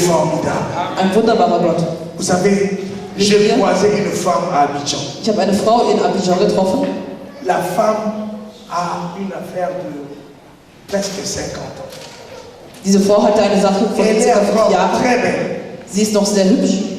formidable. Ein wunderbarer Gott. Vous savez, j'ai croisé une femme à Abidjan. Ich habe eine Frau in Abidjan getroffen. La femme a une affaire de presque 50 ans. Diese Frau hatte eine Sache von Elle est ca. 5 encore Jahren. très belle. Sie ist noch sehr hübsch.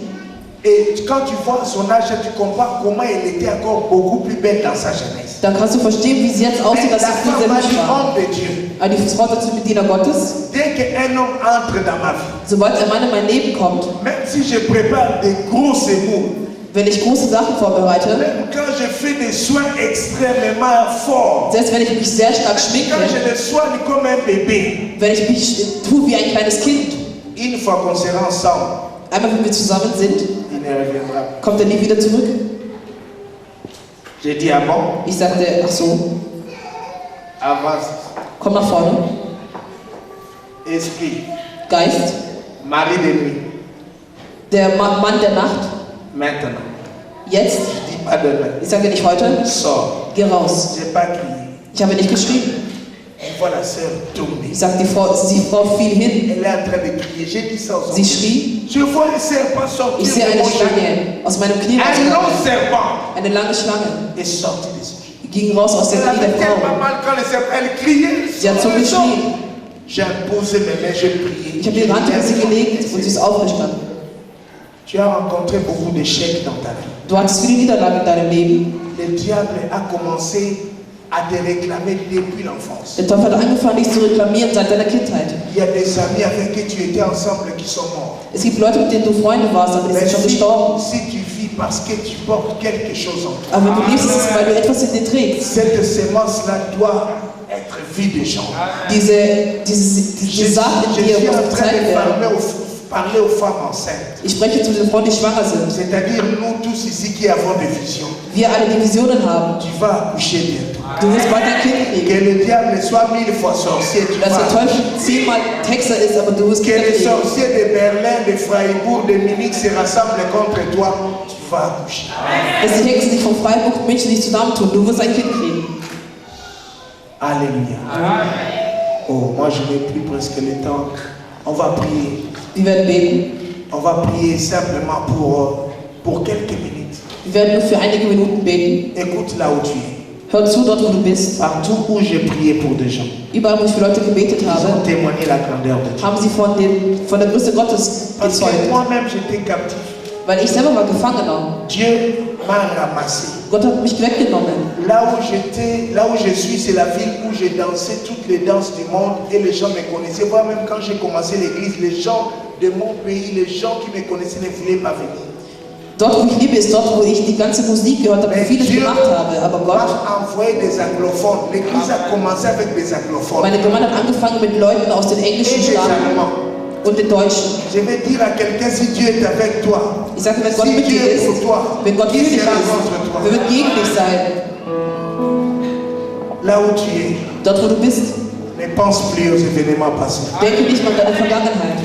Et quand tu vois son âge, tu comprends comment elle était encore beaucoup plus belle dans sa jeunesse. Dann kannst du verstehen, wie sie jetzt aussieht, Mais dass la sie viel femme sehr a hübsch dit, war. homme de Dieu, Aber die Frau dazu mit Diener Gottes. dès qu'un homme entre dans ma vie, Sobald ein Mann in mein Leben kommt, même si je prépare des gros séjours, wenn ich große Sachen vorbereite, même quand je fais des soins extrêmement forts, selbst wenn ich mich sehr stark schminke, quand je le soigne comme un bébé, wenn ich mich tue wie ein kleines Kind, une fois qu'on sera ensemble, einmal wenn wir zusammen sind, il ne reviendra. kommt er nie wieder zurück. J'ai dit, ah bon? Ich sagte, ach so, Avance. komm nach vorne. Esprit, Geist, mari de nuit, der Mann der Nacht, maintenant. jetzt, Je dis pas demain. ich sage nicht heute, Sors. geh raus. J'ai pas crié. Ich habe nicht geschrieben. On voit la sœur tomber. Ich sage, die Frau fiel hin, Elle est en train de crier. J'ai dit ça aux sie enfants. schrie. Je vois un serpent sortir Ich sehe de eine mon genou. Schlange aus meinem Knie Un long rauskommen. serpent Eine lange Schlange. est sorti de ses yeux. Ging raus aus der Elle Knie der avait tellement Frau. mal quand le serpent, elle criait. Sie hat so geschrien. J'ai imposé mes mains, j'ai prié. Ich habe die Hand über sie gelegt und sie ist aufgestanden. Tu as rencontré beaucoup d'échecs dans ta vie. Du hattest viele Niederlagen in deinem Leben. Le diable a commencé à te réclamer depuis l'enfance. Der Teufel hat angefangen, dich zu reklamieren seit deiner Kindheit. Il y a des amis avec qui tu étais ensemble qui sont morts. Es gibt Leute, mit denen du Freunde warst, aber die Mais sind schon gestorben. si tu vis parce que tu portes quelque chose en toi, Aber wenn du lebst, ist es, weil du etwas in dir trägst. cette sémence-là doit être vue des gens. Diese Saat in Je dir suis muss en train gezeigt de werden. parler aux femmes enceintes. Ich spreche zu den Frauen, die schwanger sind. C'est-à-dire nous tous ici qui avons des visions. Wir alle die Visionen haben. Tu vas accoucher bientôt. Du wirst bald ein Kind Que kriegen. le diable soit 1000 fois sorcier, tu Dass der vas. Teufel 10-mal Hexer ist, aber du wirst Que Kinder les kriegen. sorciers de Berlin, de Freiburg, de Munich se rassemblent contre toi, tu vas accoucher. Dass die Hexen sich von Freiburg und München nicht zusammentun, du wirst ein Kind kriegen. Alléluia. Oh, moi je n'ai plus presque le temps. On va prier. Wir werden beten. On va prier simplement pour quelques minutes. Wir werden nur für einige Minuten beten. Écoute là où tu es. Hör zu, dort wo du bist. Partout où j'ai prié pour des gens, Überall, wo ich für Leute gebetet ils ont habe, témoigné la grandeur de Dieu. haben sie von der Größe Gottes Parce que gezeugt. moi-même j'étais captif. Weil ich selber war Gefangener. Dieu m'a ramassé. Gott hat mich weggenommen. Là où je suis, c'est la ville où j'ai dansé toutes les danses du monde et les gens me connaissaient. Moi même quand j'ai commencé l'église, les gens de mon pays, les gens qui me connaissaient ne voulaient pas venir. Dort, wo ich lebe, ist dort, wo ich die ganze Musik gehört habe, Mais vieles Dieu gemacht habe. Aber Gott, m'a envoyé des anglophones. L'église a commencé avec des anglophones meine Gemeinde hat angefangen mit Leuten aus den et englischen des Staaten allemands. und den Deutschen. Je vais dire à quelqu'un, si Dieu est avec toi, Ich sage, wenn Gott si mit Dieu dir est ist, pour toi, wenn Gott qui für dich sera ist, contre toi? wer wird gegen dich sein? Là où tu es, Dort, wo du bist, ne pense plus aux événements passés. denke nicht mal an deine Vergangenheit.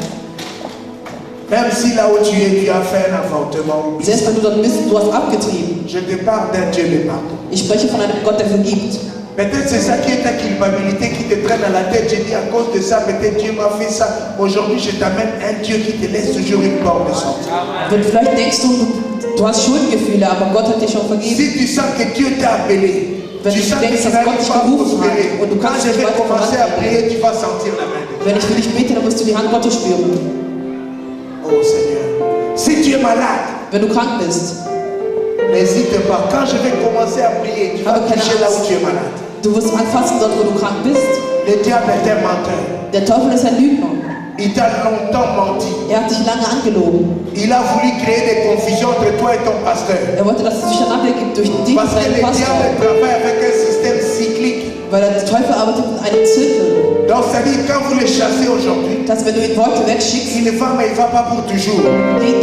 Même si là où tu es, tu as fait un avortement, oublie Selbst ça. wenn du dort bist, du hast abgetrieben. Je te parle d'un Dieu de pardon. Ich spreche von einem Gott, der vergibt. Peut-être c'est ça qui est ta culpabilité qui te traîne à la tête. J'ai dit à cause de ça, peut-être Dieu m'a fait ça. Aujourd'hui, je t'amène un Dieu qui te laisse toujours une porte de sortie. Und vielleicht denkst du hast Schuldgefühle, aber Gott hat dich schon vergeben. Si tu sens que Dieu t'a appelé, Wenn tu du sens que denkst, tu dass Gott n'arrives dich pas à gerufen hat prospérer, und du quand kannst je nicht vais weiter commencer à vorankommen, prier, tu vas sentir la main de Dieu. wenn ich für dich bete, dann wirst du die Hand Gottes spüren. Oh Seigneur, si tu es malade, Wenn du krank bist, n'hésite pas. Quand je vais commencer à prier, tu vas Aber keine toucher là où Angst. tu es malade. du wirst anfassen dort, wo du krank bist. Le diable est un menteur. Der Teufel ist ein Lügner. Il t'a longtemps menti. Er hat dich lange angelogen. Il a voulu créer des confusions entre toi et ton pasteur. Er wollte, dass es Durcheinander gibt durch dich und Parce que deinen le Pastor. diable travaille avec un système cyclique. Weil der Teufel arbeitet in einem Zirkel. Donc ça dit quand vous le chassez aujourd'hui, Dass wenn du ihn heute wegschickst, il ne va pas pour toujours.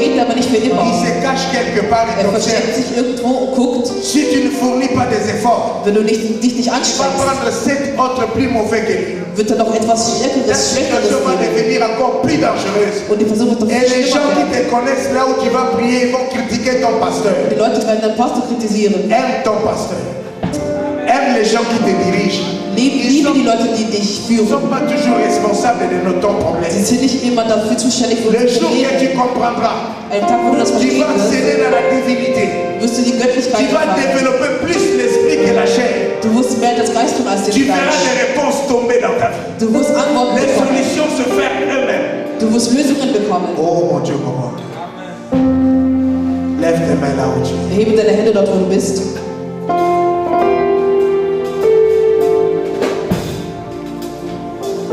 geht aber nicht für immer. Il se cache quelque part et Er t'observe. versteckt sich irgendwo und guckt. Si tu ne fournis pas des efforts, Wenn du dich nicht il va anstrengst, prendre 7 autres plus mauvais que lui. wird er noch etwas La Stärkeres, Schwächeres situation va geben. devenir encore plus dangereuse. Und die Versuchung wird noch Et viel les gens schlimmer qui werden. te connaissent là où tu vas prier, ils vont critiquer ton pasteur. Die Leute werden deinen Pastor kritisieren. Aime ton pasteur. Aime les gens qui te dirigent. Liebe die Leute, die dich Ils ne führen. sont pas toujours responsables de ton Sie problème. sind nicht immer dafür zuständig für Le unsere jour que tu Probleme. comprendras, Einen Tag, wo du das tu verstehen vas wirst, accéder dans la divinité. wirst du die Tu Göttlichkeit vas erfahren. développer plus l'esprit que la chair. Du wirst mehr das Geist tun als den Tu verras Fleisch. des réponses tomber dans ta vie. Du wirst Antworten Les bekommen. solutions se faire eux-mêmes. Du wirst Lösungen bekommen. Oh mon Dieu, comment? Lève tes mains là où tu es. Erhebe deine Hände dort, wo du bist.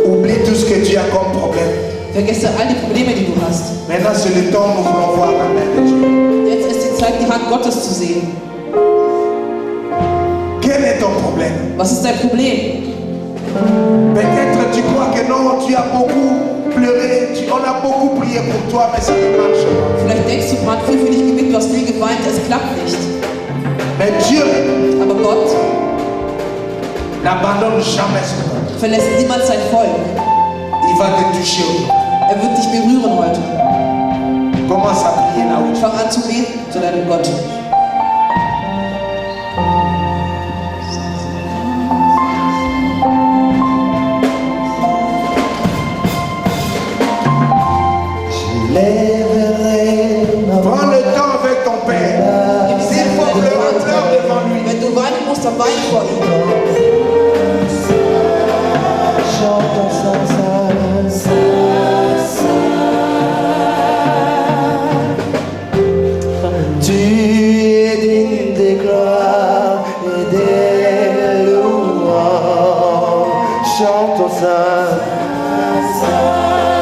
Oublie tout ce que tu as comme problème. Vergesse all die Probleme, die du hast. Maintenant, c'est le temps où nous voulons voir la main de Dieu. Jetzt ist die Zeit, die Hand Gottes zu sehen. Quel est ton problème? Was ist dein Problem? Peut-être tu crois que non, tu as beaucoup pleuré, on a beaucoup prié pour toi, mais ça ne marche pas. Vielleicht denkst du, man hat viel für dich gebetet, du hast viel geweint, es klappt nicht. Mais Dieu Aber Gott n'abandonne jamais son peuple. verlässt niemals sein Volk. Il va te toucher aujourd'hui. Er wird dich berühren heute. Commence à prier là où tu es. Fang an zu beten zu deinem Gott. Prends le temps avec ton Père. S'il faut pleurer, pleure devant lui. Wenn du weinen musst, dann wein vor ihm. Tu es digne des gloires et des louanges. Chantons ça.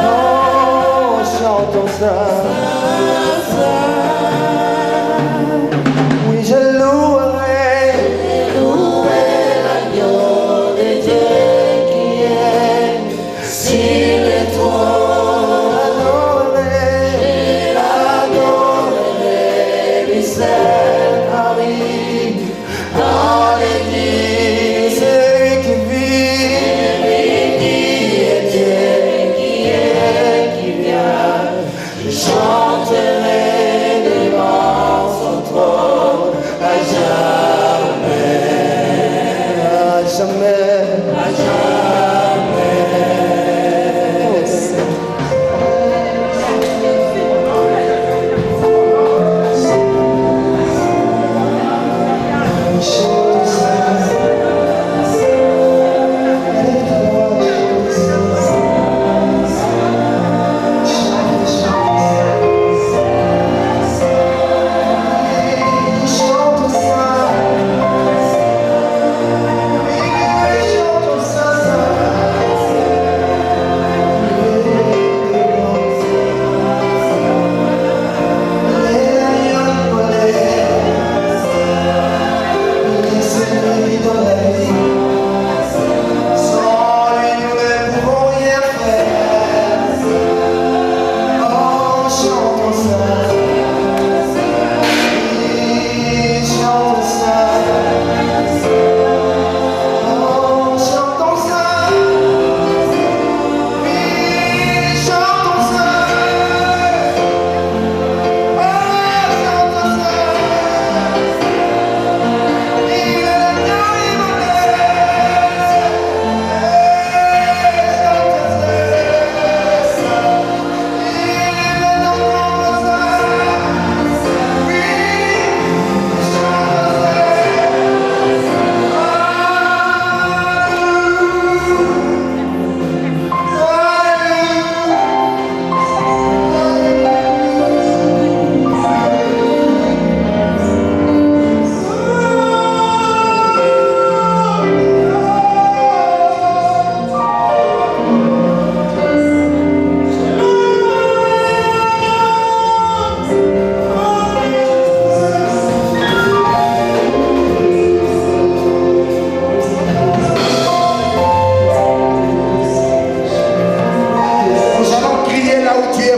Oh, chantons ça. Oui, je louerai l'agneau de Dieu qui est sur le trône. Adorer lui seul Marie dans l'église, celui qui vit, qui est Dieu, qui vient. Je chanterai devant son trône à jamais, à jamais, à jamais. Oh,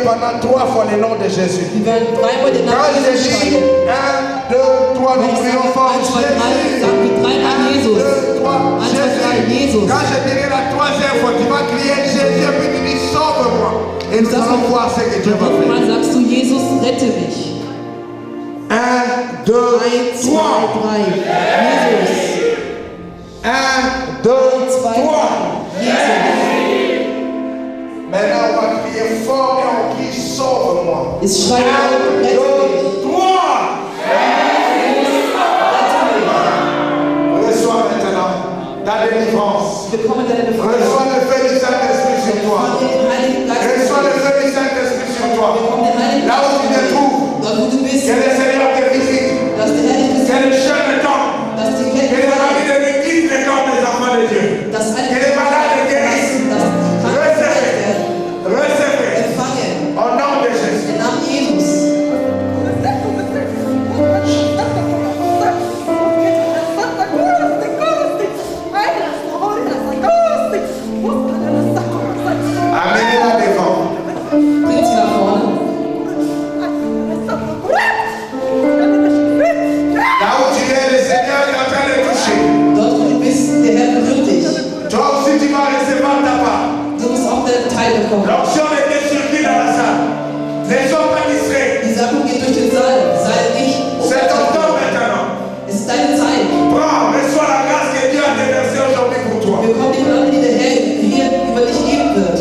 pendant 3 fois le nom de Jésus. Wir werden dreimal den Quand Namen je Jesus dis schreiben. 1, 2, 3, Wenn nous ich prions sage fort. 1, 2, 3, sagen wir dreimal Jesus. 1, 2, 3, 1, 2, 3, Jésus. Jesus. Quand je dirai la 3e fois, tu vas crier Jésus et puis tu dis sauve-moi. Et nous allons voir ce que Dieu va faire. Mal sagst du, Jesus, rette mich. 1, 2, 1, 2, 3. 3. Jesus. 1, 2, 3. Jesus. Maintenant, on va crier fort et on crie sauve-moi. Jetzt schreien wir, 1, 2, rette mich. 3. Reçois maintenant ta délivrance. Bekomme deine Befreiung. Reçois le feu du Saint-Esprit sur toi. Bekomme den Heiligen Geist. Reçois le feu du Saint-Esprit sur toi. Bekomme den Heiligen Là où tu te trouves, Dort wo du bist, que le Seigneur te visite. dass der Herr dich Que besucht, le jeune tombe. dass die Que Ketten les amis de l'église récoltent les enfants de Dieu. dass alle Que les malades guérissent. dass die Kranken geheilt werden. Recevez. Empfange Au nom de Jésus. im Namen Jesus. Amenez-la devant. Bringt sie nach vorne. Là où tu es, le Seigneur est en train de toucher. Dort wo du bist, der Herr berührt dich. Toi aussi, tu vas recevoir ta part. Du musst auch deinen Teil bekommen. L'onction était circuit dans la salle. Ne sois pas distrait. Die Sachen geht durch den Saal. Sei nicht. C'est ton temps maintenant. Es ist deine Zeit. Prends, reçois la grâce que Dieu a déversée aujourd'hui pour toi. Bekomm die Gnade, die der Herr hier über dich geben wird.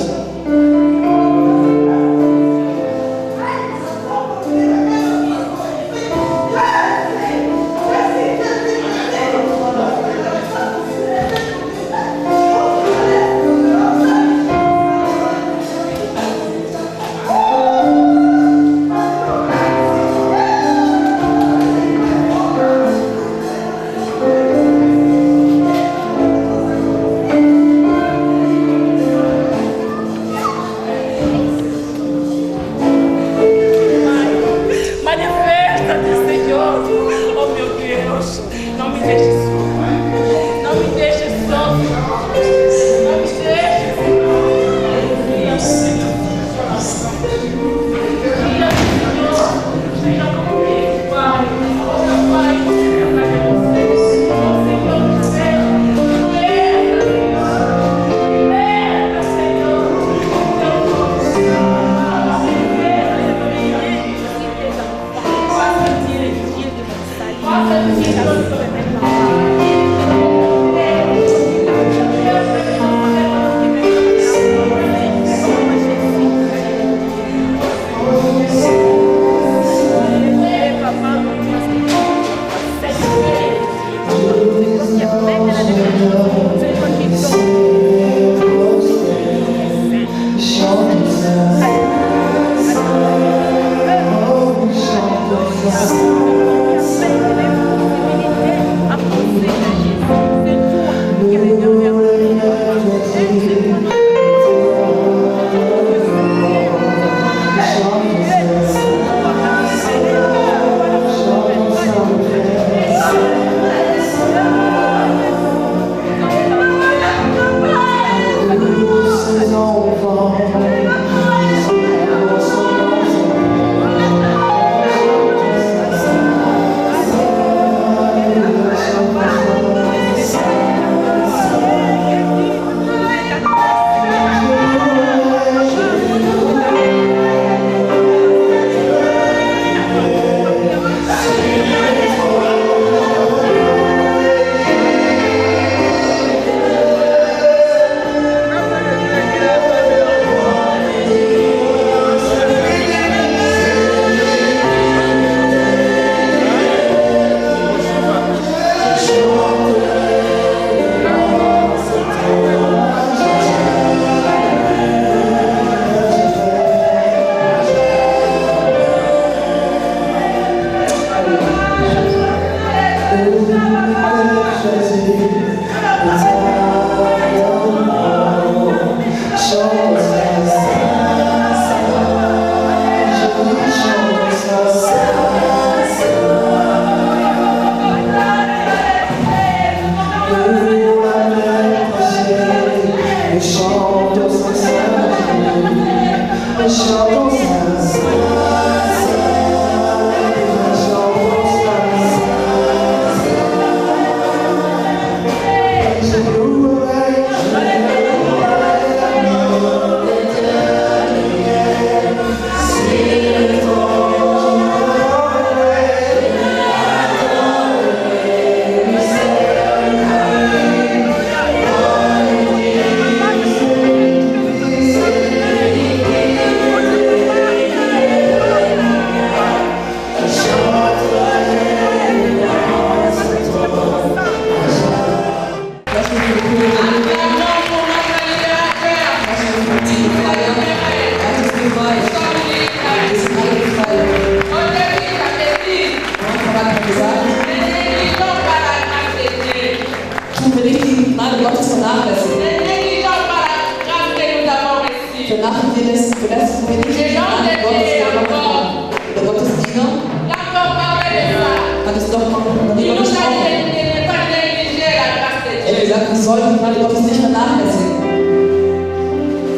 gesagt, wir sollten die Gnade Gottes nicht vernachlässigen.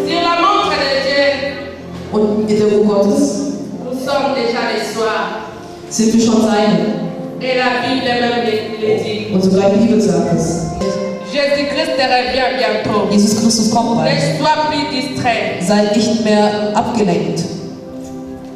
Sur la montre de Dieu, Und mit der Uhr Gottes nous sommes déjà les soirs. sind wir schon seine. Et la Bible même le dit. Und sogar die Bibel sagt es. Jésus-Christ revient bientôt. Jesus Christus kommt bald. Ne sois plus distrait. Sei nicht mehr abgelenkt.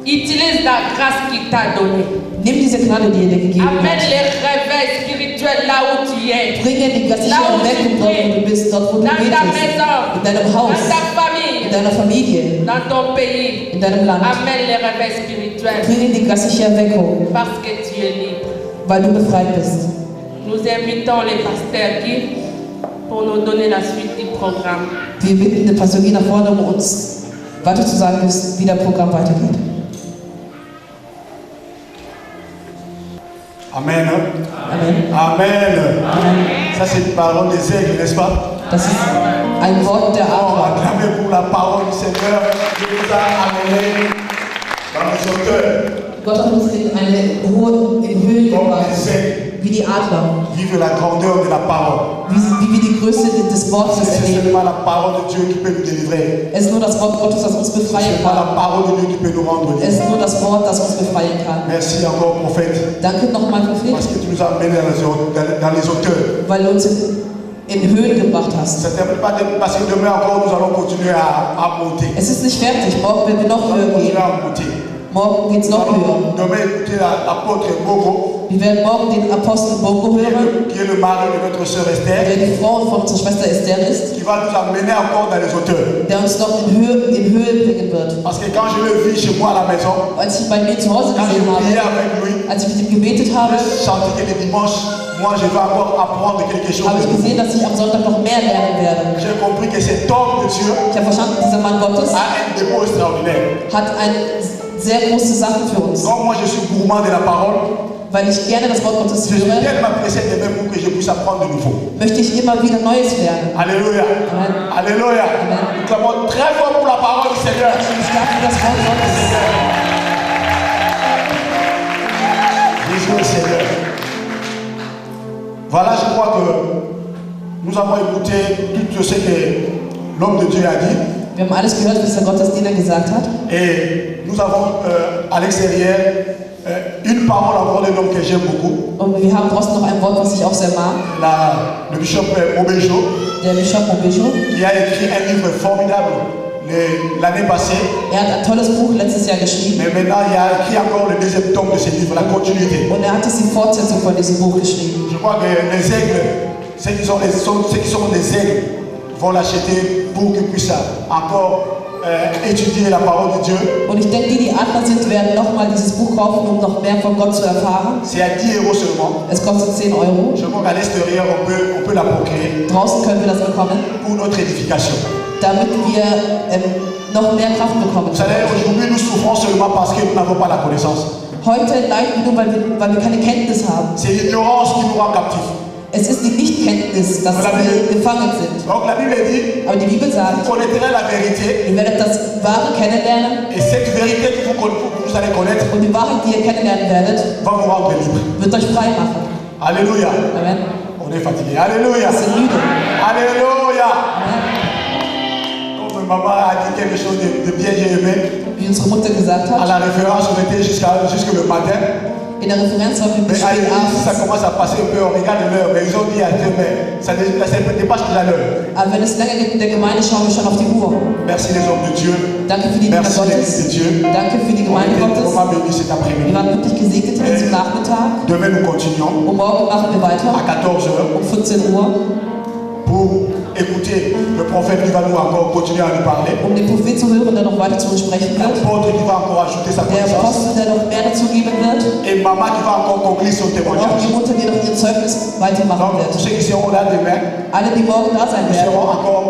Utilise la grâce qu'il t'a donnée. Nimm diese Gnade, die er dir gegeben Amène hat. les réveils spirituels là où tu es. Bringe die geistliche Erweckung dort, wo du bist, dort, wo du Dans ta betest. maison, In deinem dans Haus, ta in famille, deiner Familie, dans ton pays. in deinem Land. Amène les réveils spirituels Bringe die geistliche Erweckung, parce que tu es libre. weil du befreit bist. Nous invitons les pasteurs Guy pour nous donner la suite du programme. Wir bitten den Pastor Guy nach vorne, um uns weiter zu sagen, wie das Programm weitergeht. Amen. Amen. Amen. Amen. Ça, c'est une parole des aigles, n'est-ce pas? Das ist ein Wort der On Adler. acclamez pour la parole du Seigneur qui nous a amenés dans les hauteurs, Gott hat uns in eine Ruhe in Höhen comme gebracht, les aigles. wie die Adler, Vivre la grandeur de la parole. wie wir die Größe des Wortes C'est erleben. seulement la parole de Dieu qui peut nous délivrer. Es ist nur das Wort Gottes, das uns C'est befreien seulement kann. la parole de Dieu qui peut nous rendre Es libres. ist nur das Wort, das uns befreien kann. Merci encore, prophète, Danke nochmal, Prophet, parce que tu nous as amenés dans les hauteurs. weil du uns in Höhen gebracht hast. Ça ne termine pas parce que demain encore, nous allons continuer à monter. Es ist nicht fertig. Morgen werden wir noch Nous allons höher continuer gehen. à monter. Morgen geht es Nous noch allons höher. demain écouter l'apôtre Bogo, Wir werden morgen den Apostel Bongo hören, qui est le mari de notre sœur Esther, der die Frau von unserer Schwester Esther ist, qui va nous amener encore dans les hauteurs. der uns noch in Höhe bringen wird. Parce que quand je le vis chez moi à la maison, Als ich bei mir zu Hause quand je gesehen priais habe, avec lui, als ich mit ihm gebetet habe, je sentais que les dimanches, moi je vais encore apprendre quelque chose. habe ich gesehen, dass ich am Sonntag noch mehr lernen werde. J'ai compris que cet homme de Dieu Ich habe verstanden, dieser Mann Gottes a un dépôt extraordinaire. hat sehr große Sachen für uns. Donc moi je suis gourmand de la parole, Weil ich gerne das Wort Gottes je suis höre, tellement pressé de même pour que je puisse apprendre de nouveau. möchte ich immer wieder Neues lernen. Alléluia. Amen. Alléluia. Amen. Nous clamons très fort pour la parole du Seigneur. Ich bin stark für das Wort Gottes. Jésus est Seigneur. Voilà, je crois que nous avons écouté tout ce que l'homme de Dieu a dit. Wir haben alles gehört, was der Gottesdiener gesagt hat. Et nous avons à l'extérieur une parole encore d'un homme que j'aime beaucoup. Und wir haben draußen noch ein Wort, was ich auch sehr mag. Le bishop Obejo, Der Bischof Mobejo. qui a écrit un livre formidable l'année passée. Er hat ein tolles Buch letztes Jahr geschrieben. Mais maintenant, il a écrit encore le deuxième tome de ce livre, la continuité. Und er hat jetzt die Fortsetzung von diesem Buch geschrieben. Je crois que les aigles, ceux qui sont des aigles, vont l'acheter pour qu'ils puissent encore étudier la parole de Dieu. Und ich denke, die Adler sind, werden nochmal dieses Buch kaufen, um noch mehr von Gott zu erfahren. C'est à 10 € seulement. Es kostet 10 €. Je crois qu'à l'extérieur, on peut la procurer Draußen können wir das bekommen, pour notre édification. damit wir noch mehr Kraft bekommen. Vous savez, aujourd'hui, nous souffrons seulement parce que nous n'avons pas la connaissance. Heute leiden wir nur, weil wir keine Kenntnis haben. C'est l'ignorance qui nous rend captifs. Es ist die Nichtkenntnis, dass wir gefangen sind. Donc la Bible dit, Aber die Bibel sagt, vous connaîtrez la vérité, ihr werdet das Wahre kennenlernen et cette vérité que vous allez connaître und die Wahrheit, die ihr kennenlernen werdet, va vous rendre libre. wird euch frei machen. Alléluia. Amen. On est fatigué. Alléluia. Wir sind müde. Alléluia. Amen. Comme maman a dit quelque chose de bien, j'ai aimé. Wie unsere Mutter gesagt À hat, la référence, on était jusque le matin. in der Referenz war wir Mais bis allez, spät ça abends. commence à passer un peu, on regarde l'heure, mais ils ont dit à Dieu, mais ça dépasse déjà l'heure. Aber wenn es länger geht in der Gemeinde, schauen wir schon auf die Uhr. Merci les hommes de Dieu. Danke für die Diener Merci l'église de Gottes. Dieu. Danke für die On a Gemeinde été Gottes. vraiment bénis cet Wir après-midi. waren wirklich gesegnet an diesem Nachmittag. Demain, nous continuons Und morgen machen wir à weiter 14 h um 14 Uhr, pour écouter le prophète qui va nous encore continuer à nous parler. um den Prophet zu hören, der noch weiter zu uns sprechen wird. L'apôtre qui va encore ajouter sa Der connaissance. Apostel, der noch mehr dazu geben wird. Et maman qui va encore conclure son Und auch die témoignage. Mutter, die noch ihr Zeugnis weitermachen Donc, pour wird. ceux qui seront là demain, Alle, die morgen da sein nous werden, serons encore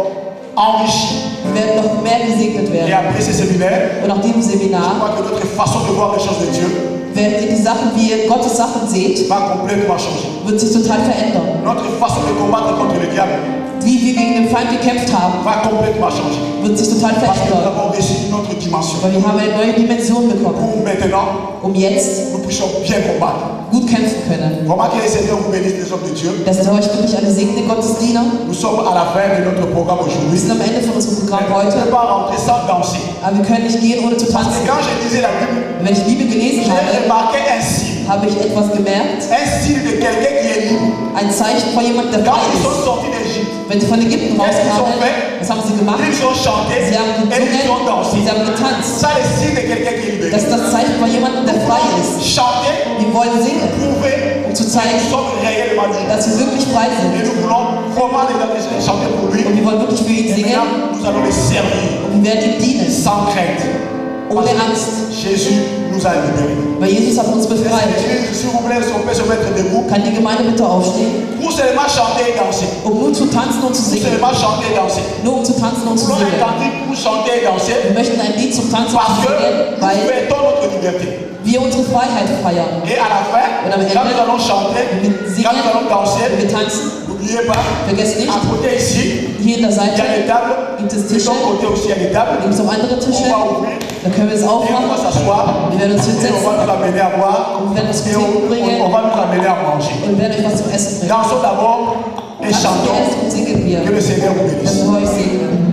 enrichis. werden noch mehr gesegnet Et werden. après ce séminaire, Und nach diesem je Seminar crois que notre façon de voir les choses de Dieu werdet ihr die Sachen, wie ihr Gottes Sachen seht, va complètement changer. wird sich total verändern. Notre façon de combattre contre le diable Wie wir gegen den Feind gekämpft haben, va complètement changer. wird sich total Parce que nous verändern. avons reçu une autre dimension. Weil wir haben eine neue Dimension bekommen. Pour maintenant maintenant, jetzt nous puissions bien combattre. gut kämpfen können. Comment que le Seigneur vous bénisse, les hommes de Dieu. Dass der euch wirklich alle segne, Gottesdiener. Nous sommes à la fin de notre programme Wir aujourd'hui. sind am Ende von unserem Programm On ne heute. peut pas rentrer sans danser. Aber wir können nicht gehen, ohne zu Parce que tanzen. quand je lisais la Bible, Wenn ich die Bibel gelesen j'ai habe, remarqué un signe. habe ich etwas gemerkt. Un signe de quelqu'un qui est libre. Ein Zeichen von jemandem, der Quand frei ils sont ist. sortis d'Égypte, Wenn sie von Ägypten Qu'est-ce qu'ils ont rauskamen, fait? was haben sie gemacht? ils ont chanté Sie haben et ils ont gesungen, dansé. sie haben getanzt. Ça, c'est le signe de quelqu'un qui est libéré. Das ist das Zeichen von jemandem, der frei ist. Chanter, Wir wollen singen, prouver um zu que nous zeigen, sommes réellement libres. dass wir wirklich frei Et sind. nous voulons vraiment chanter pour lui. Und wir wollen wirklich für ihn Et singen maintenant, nous allons le servir und wir werden ihm dienen, sans crainte. ohne Parce que Angst. Jésus nous a libérés. Weil Jesus hat uns befreit. L'église, s'il vous plaît, si on peut se mettre debout, Kann die Gemeinde bitte aufstehen, pour seulement chanter et danser. um nur zu tanzen und zu Pour singen. seulement chanter et danser. Nur um zu tanzen und Nous zu voulons un singen. cantique pour chanter et danser. Wir möchten ein Lied zum Tanzen und Parce zu que singen, nous weil fêtons notre liberté. wir unsere Freiheit feiern. Et à la fin, Und am Ende, quand nous allons chanter, wir quand nous allons singen, danser, wir tanzen, n'oubliez pas, vergesst nicht, à côté ici, hier in der il y a Seite des tables. gibt es De Tische, ton côté aussi, il y a des tables. gibt es auch andere Tische, On va ouvrir da können wir es et on va aufmachen, s'asseoir. wir werden uns Et on hinsetzen va nous amener à boire. und werden uns Et Musik bringen on va nous amener à manger. und werden euch was zum Essen bringen. Dansons d'abord et Tanzen wir chantons. erst und singen wir, Que le Seigneur vous bénisse. dass wir euch segnen.